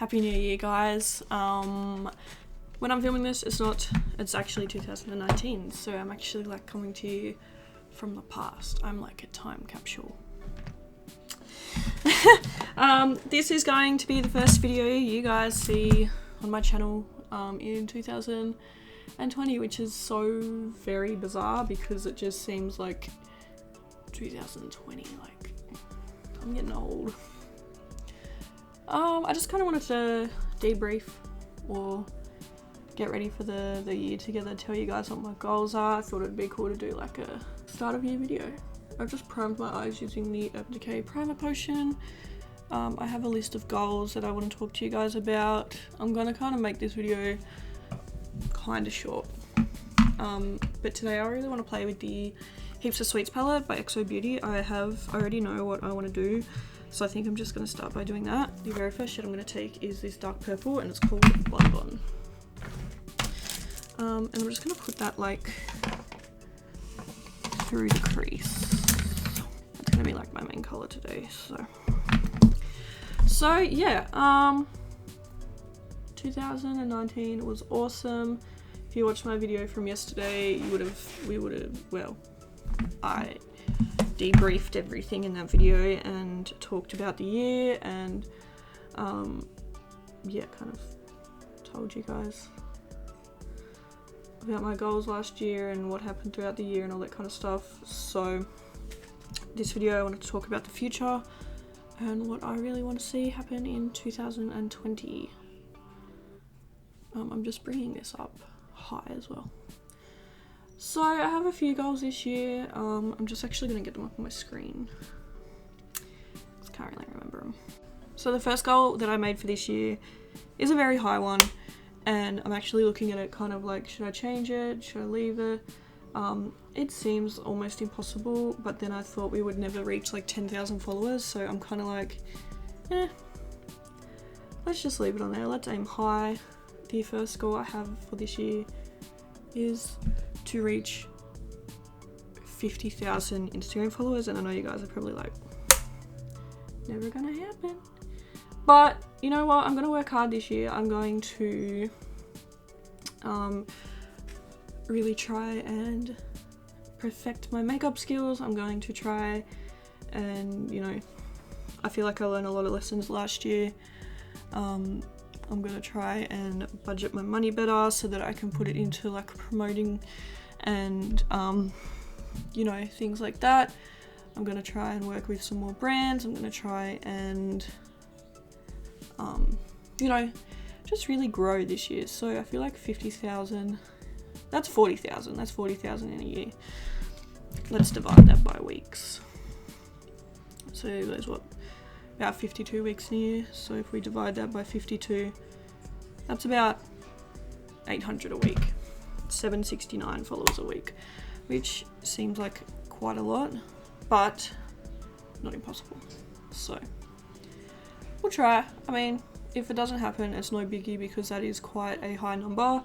Happy New Year, guys. When I'm filming this, it's actually 2019, so I'm actually like coming to you from the past. I'm like a time capsule. This is going to be the first video you guys see on my channel in 2020, which is so very bizarre because it just seems like 2020, like I'm getting old. I just kind of wanted to debrief or get ready for the year together, tell you guys what my goals are. I thought it'd be cool to do like a start of year video. I've just primed my eyes using the Urban Decay Primer Potion. I have a list of goals that I want to talk to you guys about. I'm going to kind of make this video kind of short. But today I really want to play with the Heaps of Sweets palette by XO Beauty. I already know what I want to do, so I think I'm just going to start by doing that. The very first shade I'm going to take is this dark purple and it's called Bon Bon. And I'm just going to put that like through the crease. That's going to be like my main colour today, so yeah, 2019 was awesome. If you watched my video from yesterday, I debriefed everything in that video and talked about the year and yeah, kind of told you guys about my goals last year and what happened throughout the year and all that kind of stuff. So this video I wanted to talk about the future and what I really want to see happen in 2020. I'm just bringing this up high as well. So I have a few goals this year. I'm just actually going to get them up on my screen. I can't really remember them. So the first goal that I made for this year is a very high one, and I'm actually looking at it kind of like, should I change it? Should I leave it? It seems almost impossible, but then I thought we would never reach like 10,000 followers, so I'm kind of like, let's just leave it on there. Let's aim high. The first goal I have for this year is to reach 50,000 Instagram followers, and I know you guys are probably like, never gonna happen. But you know what? I'm gonna work hard this year. I'm going to really try and perfect my makeup skills. I'm going to try and, you know, I feel like I learned a lot of lessons last year. I'm gonna try and budget my money better so that I can put it into like promoting and you know, things like that. I'm gonna try and work with some more brands. I'm gonna try and you know, just really grow this year. So I feel like 50,000, that's 40,000. That's 40,000 in a year. Let's divide that by weeks. So there's what, about 52 weeks in a year. So if we divide that by 52, that's about 800 a week. 769 followers a week, which seems like quite a lot, but not impossible. So we'll try. I mean, if it doesn't happen, it's no biggie because that is quite a high number.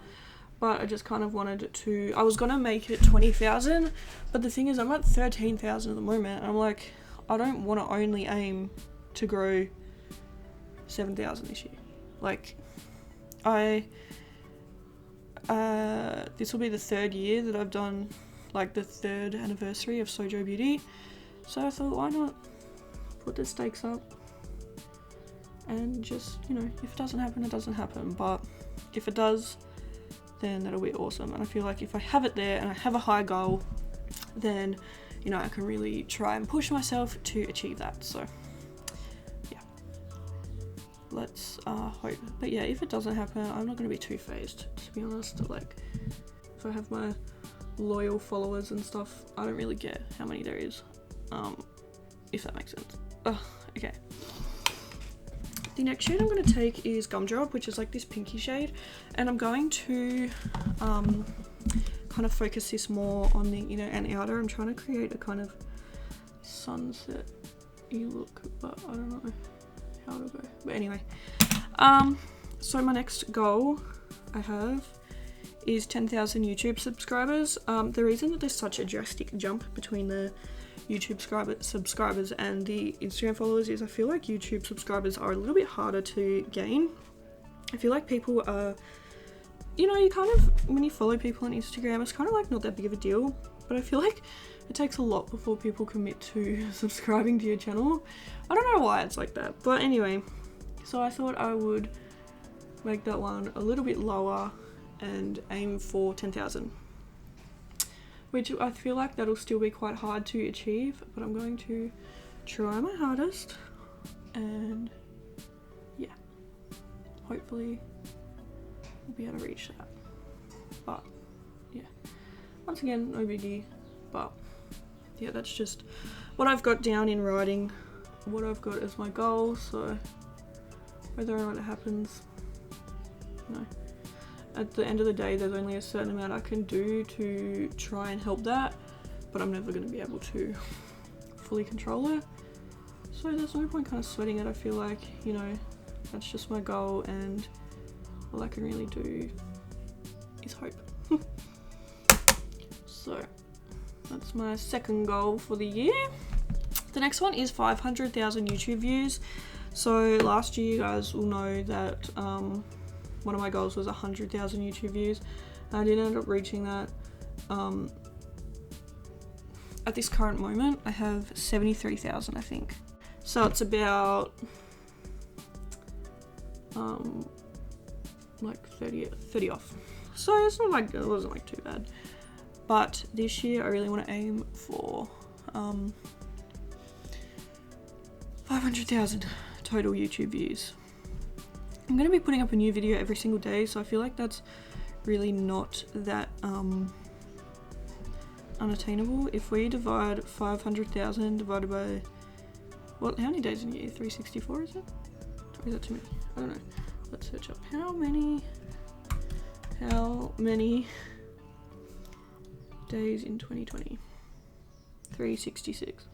But I just kind of wanted to, I was gonna make it 20,000, but the thing is I'm at 13,000 at the moment, and I'm like, I don't want to only aim to grow 7,000 this year. Like, this will be the third year that I've done, like the third anniversary of SoJo Beauty. So I thought, why not put the stakes up and just, you know, if it doesn't happen, it doesn't happen. But if it does, then that'll be awesome. And I feel like if I have it there and I have a high goal, then, you know, I can really try and push myself to achieve that. So yeah, let's hope. But yeah, if it doesn't happen, I'm not going to be too phased, to be honest. Like, if I have my loyal followers and stuff, I don't really care how many there is, if that makes sense. Okay. The next shade I'm going to take is Gumdrop, which is like this pinky shade, and I'm going to kind of focus this more on the inner and outer. I'm trying to create a kind of sunset-y look, but I don't know how to go. But anyway, so my next goal I have is 10,000 YouTube subscribers. The reason that there's such a drastic jump between the YouTube subscribers and the Instagram followers is I feel like YouTube subscribers are a little bit harder to gain. I feel like people are, you know, you kind of, when you follow people on Instagram, it's kind of like not that big of a deal, but I feel like it takes a lot before people commit to subscribing to your channel. I don't know why it's like that, but anyway, so I thought I would make that one a little bit lower and aim for 10,000, which I feel like that'll still be quite hard to achieve, but I'm going to try my hardest, and yeah, hopefully we'll be able to reach that. But yeah, once again, no biggie, but yeah, that's just what I've got down in writing, what I've got as my goal. So whether or not it happens, no, at the end of the day, there's only a certain amount I can do to try and help that, but I'm never going to be able to fully control it. So there's no point kind of sweating it. I feel like, you know, that's just my goal, and all I can really do is hope. So that's my second goal for the year. The next one is 500,000 YouTube views. So last year, you guys will know that one of my goals was 100,000 YouTube views. I didn't end up reaching that. At this current moment, I have 73,000, I think. So it's about like 30 off. So it's not like, it wasn't like too bad. But this year I really want to aim for 500,000 total YouTube views. I'm going to be putting up a new video every single day, so I feel like that's really not that unattainable. If we divide 500,000 divided by, what, how many days in a year? 364, is it? Or is that too many? I don't know. Let's search up how many days in 2020. 366.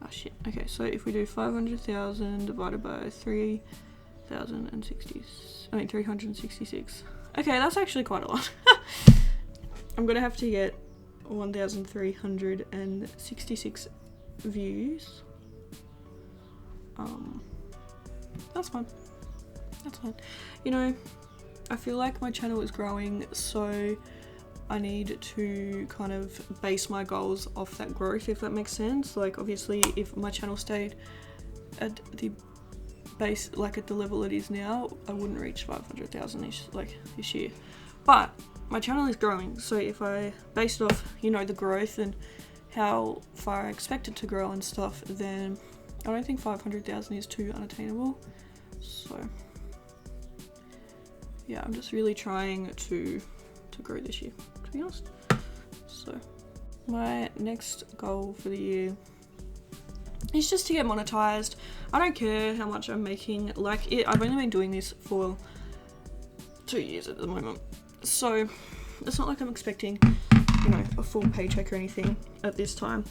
Oh shit. Okay, so if we do 500,000 divided by 366. Okay, that's actually quite a lot. I'm gonna have to get 1,366 views. That's fine. That's fine. You know, I feel like my channel is growing, so I need to kind of base my goals off that growth, if that makes sense. Like, obviously, if my channel stayed at the base, like at the level it is now, I wouldn't reach 500,000 like this year. But my channel is growing, so if I base it off, you know, the growth and how far I expect it to grow and stuff, then I don't think 500,000 is too unattainable. So yeah, I'm just really trying to grow this year, to be honest. So my next goal for the year is just to get monetized. I don't care how much I'm making. Like, I've only been doing this for 2 years at the moment, so it's not like I'm expecting, you know, a full paycheck or anything at this time.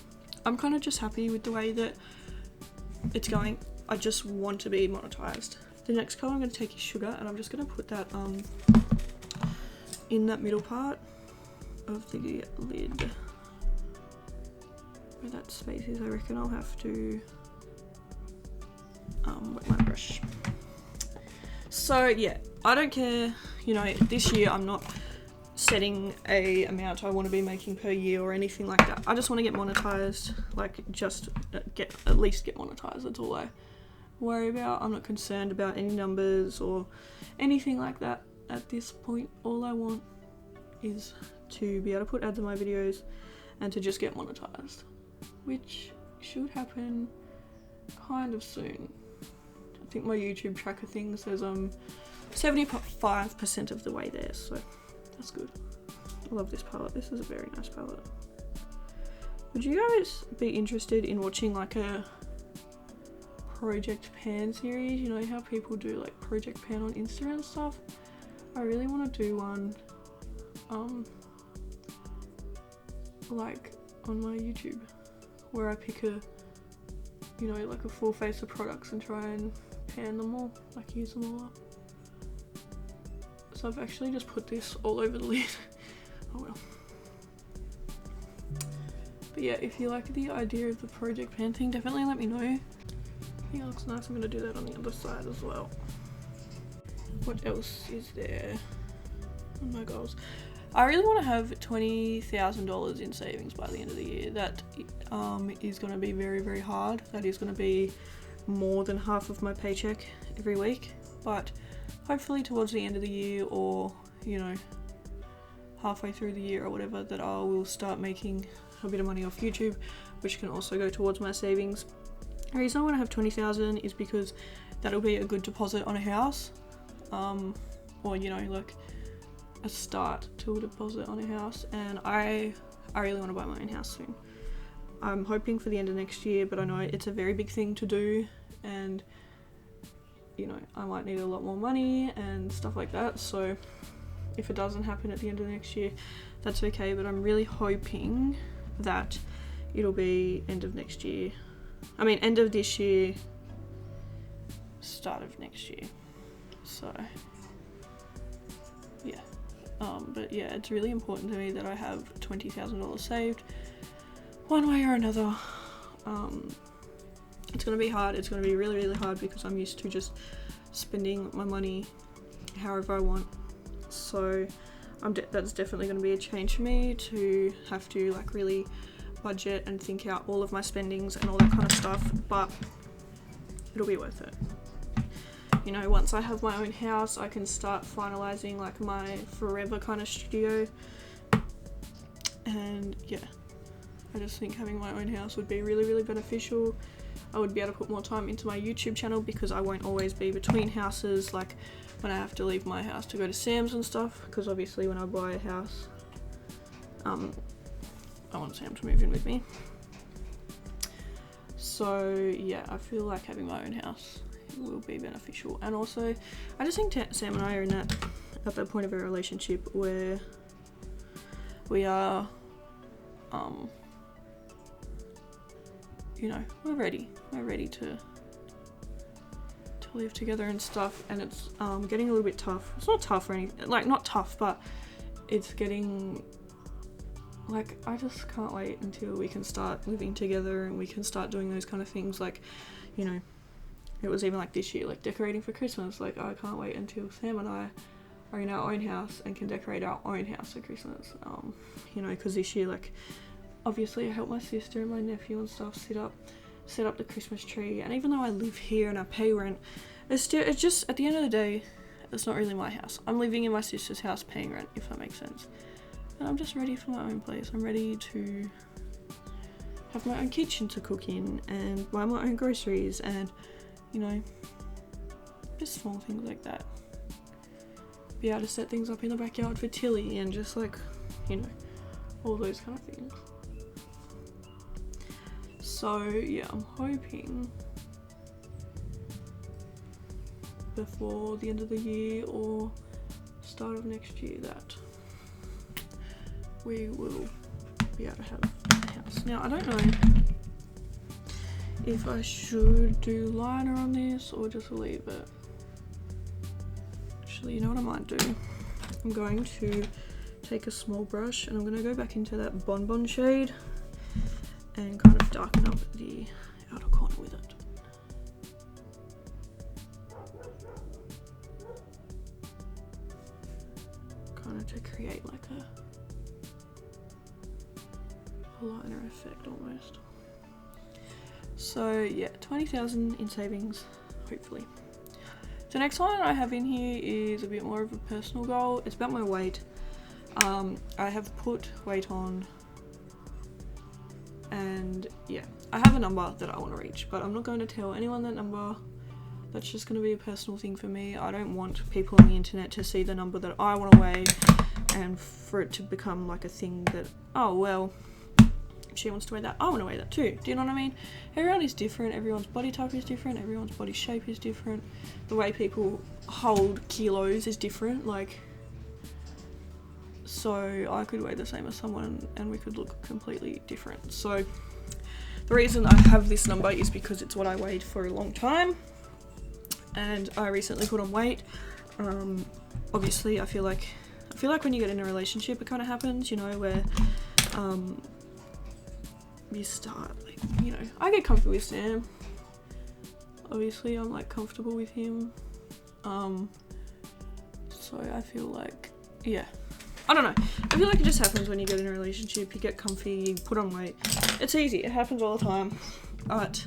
I'm kind of just happy with the way that it's going. I just want to be monetized. The next color I'm going to take is sugar, and I'm just going to put that in that middle part of the lid where that space is. I reckon I'll have to wet my brush. So yeah, I don't care, you know, this year I'm not setting a amount I want to be making per year or anything like that. I just want to get monetized, like just at least get monetized. That's all I worry about. I'm not concerned about any numbers or anything like that at this point. All I want is to be able to put ads in my videos and to just get monetized, which should happen kind of soon. I think my YouTube tracker thing says I'm 75% of the way there, so that's good. I love this palette. This is a very nice palette. Would you guys be interested in watching like a project pan series? You know how people do like project pan on Insta and stuff? I really want to do one like on my YouTube, where I pick a, you know, like a full face of products and try and pan them all, like use them all up. So I've actually just put this all over the lid. Oh well. But yeah, if you like the idea of the project pan thing, definitely let me know. I think it looks nice. I'm going to do that on the other side as well. What else is there on my goals? I really want to have $20,000 in savings by the end of the year. That is going to be very, very hard. That is going to be more than half of my paycheck every week. But hopefully towards the end of the year, or, you know, halfway through the year or whatever, that I will start making a bit of money off YouTube, which can also go towards my savings. The reason I want to have 20,000 is because that'll be a good deposit on a house, or, you know, like a start to a deposit on a house. And I really want to buy my own house soon. I'm hoping for the end of next year, but I know it's a very big thing to do, and, you know, I might need a lot more money and stuff like that. So if it doesn't happen at the end of next year, that's okay, but I'm really hoping that it'll be end of next year. I mean, end of this year, start of next year. So, yeah. But yeah, it's really important to me that I have $20,000 saved, one way or another. It's gonna be hard. It's gonna be really, really hard because I'm used to just spending my money however I want. So that's definitely going to be a change for me, to have to like really budget and think out all of my spendings and all that kind of stuff, but it'll be worth it. You know, once I have my own house, I can start finalizing like my forever kind of studio. And yeah, I just think having my own house would be really, really beneficial. I would be able to put more time into my YouTube channel because I won't always be between houses, like when I have to leave my house to go to Sam's and stuff, because obviously when I buy a house, I want Sam to move in with me. So yeah, I feel like having my own house will be beneficial. And also, I just think Sam and I are at that point of our relationship where we are, you know, we're ready to live together and stuff, and it's getting a little bit tough. It's not tough or anything, like not tough, but it's getting like, I just can't wait until we can start living together and we can start doing those kind of things. Like, you know, it was even like this year, like decorating for Christmas. Like, I can't wait until Sam and I are in our own house and can decorate our own house for Christmas. You know, because this year, like, obviously I helped my sister and my nephew and stuff set up the Christmas tree, and even though I live here and I pay rent, it's just at the end of the day, it's not really my house. I'm living in my sister's house paying rent, if that makes sense. And I'm just ready for my own place. I'm ready to have my own kitchen to cook in and buy my own groceries and, you know, just small things like that. Be able to set things up in the backyard for Tilly and just like, you know, all those kind of things. So yeah, I'm hoping before the end of the year or start of next year that we will be able to have a house. Now, I don't know if I should do liner on this or just leave it. Actually, you know what I might do? I'm going to take a small brush and I'm going to go back into that Bonbon shade and kind of darken up the outer corner with it. Kind of to create like a liner effect almost. So yeah, 20,000 in savings, hopefully. The next one I have in here is a bit more of a personal goal. It's about my weight. I have put weight on, and yeah, I have a number that I want to reach, but I'm not going to tell anyone that number. That's just going to be a personal thing for me. I don't want people on the internet to see the number that I want to weigh and for it to become like a thing that, oh well, if she wants to weigh that, I want to weigh that too. Do you know what I mean? Everyone is different. Everyone's body type is different. Everyone's body shape is different. The way people hold kilos is different. Like, so I could weigh the same as someone and we could look completely different. So the reason I have this number is because it's what I weighed for a long time, and I recently put on weight. Obviously I feel like when you get in a relationship, it kind of happens, you know, where you start, like, you know, I get comfortable with Sam. Obviously I'm like comfortable with him. So I feel like, yeah, I don't know. I feel like it just happens when you get in a relationship, you get comfy, you put on weight. It's easy, it happens all the time. But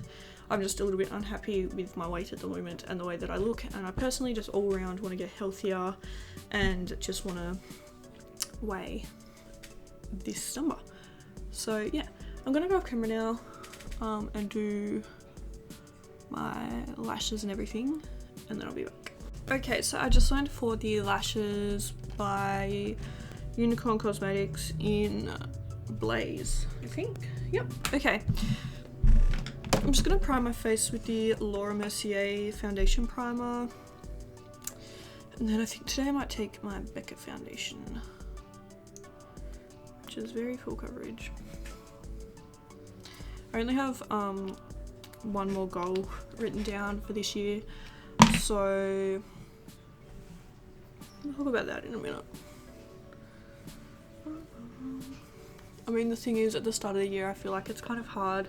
I'm just a little bit unhappy with my weight at the moment and the way that I look. And I personally just all around want to get healthier and just want to weigh this number. So yeah, I'm going to go off camera now and do my lashes and everything, and then I'll be back. Okay, so I just went for the lashes by Unicorn Cosmetics in Blaze, I think. Yep. Okay. I'm just gonna prime my face with the Laura Mercier foundation primer, and then I think today I might take my Becca foundation, which is very full coverage. I only have one more goal written down for this year, so I'll talk about that in a minute. I mean, the thing is, at the start of the year I feel like it's kind of hard,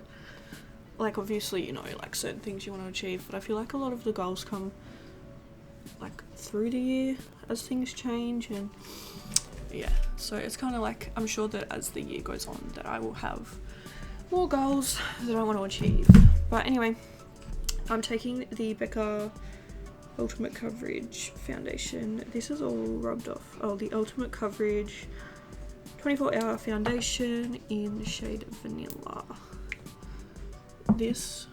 like obviously, you know, like certain things you want to achieve, but I feel like a lot of the goals come like through the year as things change, and yeah, so it's kind of like, I'm sure that as the year goes on that I will have more goals that I want to achieve. But anyway, I'm taking the Becca Ultimate Coverage foundation. This is all rubbed off. Oh, the Ultimate Coverage 24-hour foundation in the shade Vanilla. This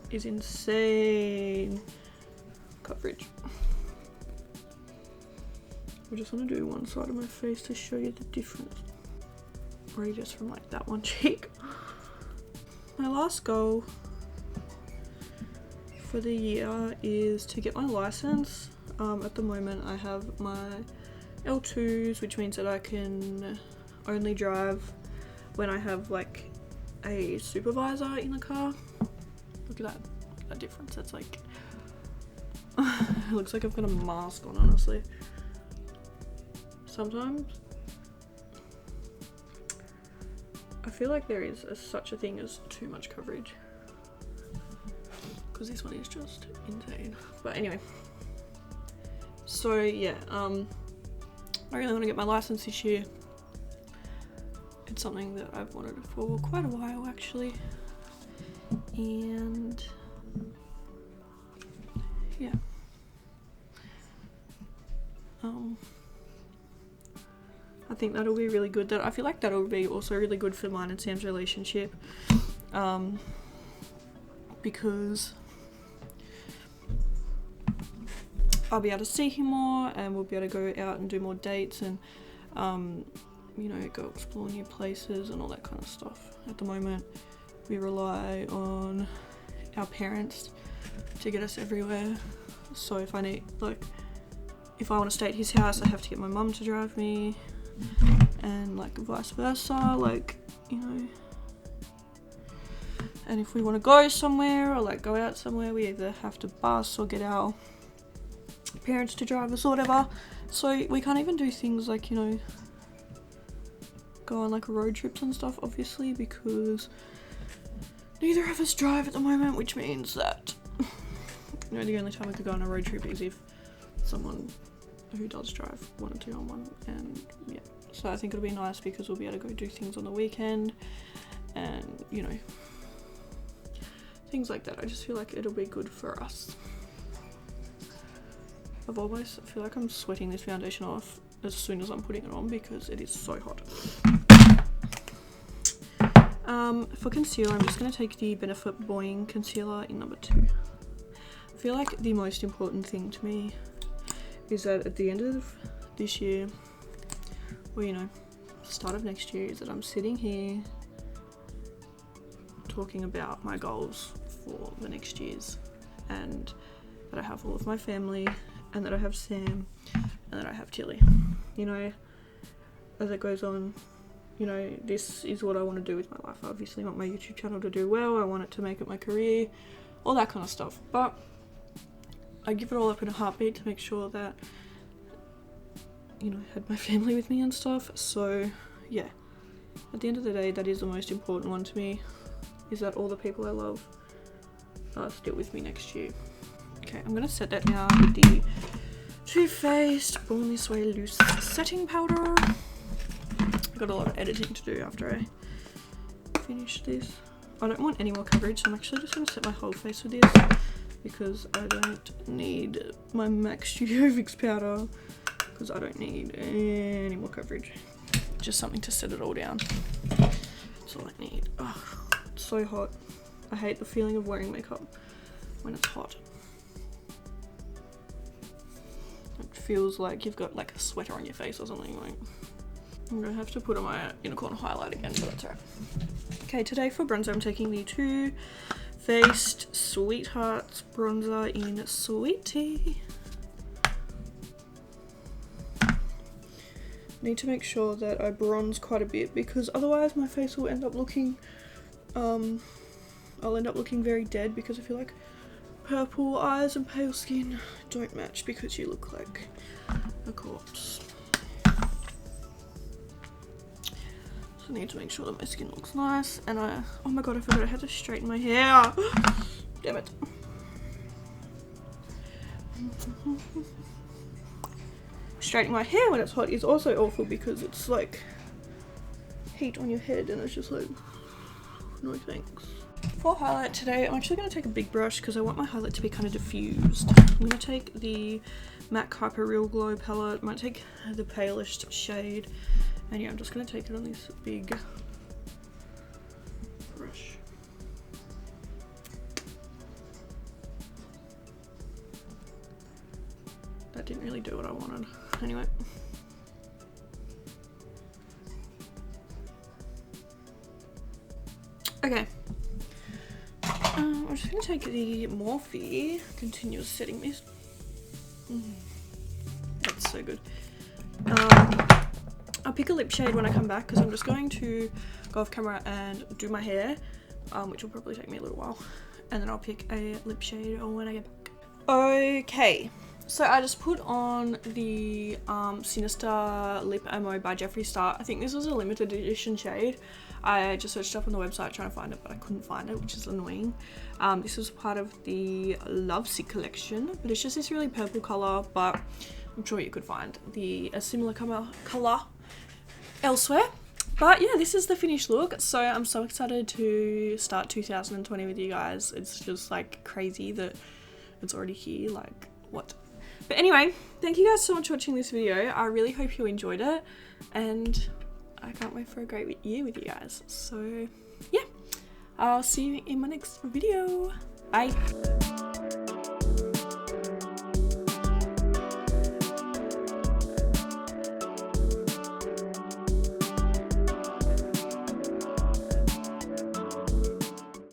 is insane coverage. I just want to do one side of my face to show you the difference. Or just from like that one cheek. My last goal for the year is to get my license. At the moment I have my L2s, which means that I can only drive when I have like a supervisor in the car. Look at that difference. That's like it looks like I've got a mask on, honestly. Sometimes I feel like there is such a thing as too much coverage, because this one is just insane. But anyway, so yeah, I really want to get my license this year. It's something that I've wanted for quite a while actually, and yeah, I think that'll be really good. That I feel like that'll be also really good for mine and Sam's relationship, because I'll be able to see him more, and we'll be able to go out and do more dates, and you know, go explore new places and all that kind of stuff. At the moment, we rely on our parents to get us everywhere. So if I need, like, if I want to stay at his house, I have to get my mum to drive me, and like vice versa, like, you know. And if we want to go somewhere or like go out somewhere, we either have to bus or get our parents to drive us or whatever. So we can't even do things like, you know, go on like road trips and stuff, obviously, because neither of us drive at the moment, which means that, you know, the only time we could go on a road trip is if someone who does drive wanted to go on one. And yeah, so I think it'll be nice because we'll be able to go do things on the weekend and, you know, things like that. I just feel like it'll be good for us. I feel like I'm sweating this foundation off as soon as I'm putting it on because it is so hot. For concealer, I'm just going to take the Benefit Boing Concealer in number 2. I feel like the most important thing to me is that at the end of this year, or you know, start of next year, is that I'm sitting here talking about my goals for the next years, and that I have all of my family, and that I have Sam, and that I have Tilly. You know, as it goes on, you know, this is what I want to do with my life. I obviously want my YouTube channel to do well, I want it to make it my career, all that kind of stuff, but I give it all up in a heartbeat to make sure that, you know, I had my family with me and stuff. So yeah, at the end of the day, that is the most important one to me, is that all the people I love are still with me next year. Okay, I'm going to set that now with the Too Faced Born This Way Loose Setting Powder. I've got a lot of editing to do after I finish this. I don't want any more coverage, so I'm actually just going to set my whole face with this because I don't need my MAC Studio Fix powder because I don't need any more coverage. Just something to set it all down. That's all I need. Oh, it's so hot. I hate the feeling of wearing makeup when it's hot. It feels like you've got like a sweater on your face or something. Like, I'm gonna have to put on my inner corner highlight again, but that's alright. Okay, today for bronzer I'm taking the Too Faced Sweethearts bronzer in Sweet Tea. Need to make sure that I bronze quite a bit because otherwise my face will end up looking, I'll end up looking very dead because I feel like purple eyes and pale skin don't match because you look like a corpse. So I need to make sure that my skin looks nice and oh my god, I forgot I had to straighten my hair. Damn it. Straightening my hair when it's hot is also awful because it's like heat on your head and it's just like, no thanks. For highlight today, I'm actually going to take a big brush because I want my highlight to be kind of diffused. I'm going to take the MAC Hyper Real Glow palette. I might take the palest shade and yeah, I'm just going to take it on this big brush. That didn't really do what I wanted. Anyway. Okay. I'm just going to take the Morphe Continuous Setting Mist. That's so good. I'll pick a lip shade when I come back because I'm just going to go off camera and do my hair, which will probably take me a little while. And then I'll pick a lip shade when I get back. Okay. So I just put on the Sinister Lip Ammo by Jeffree Star. I think this was a limited edition shade. I just searched up on the website trying to find it, but I couldn't find it, which is annoying. This was part of the Lovesick collection, but it's just this really purple colour, but I'm sure you could find a similar colour elsewhere. But yeah, this is the finished look. So I'm so excited to start 2020 with you guys. It's just like crazy that it's already here, like what? But anyway, thank you guys so much for watching this video. I really hope you enjoyed it and I can't wait for a great year with you guys. So yeah, I'll see you in my next video. Bye.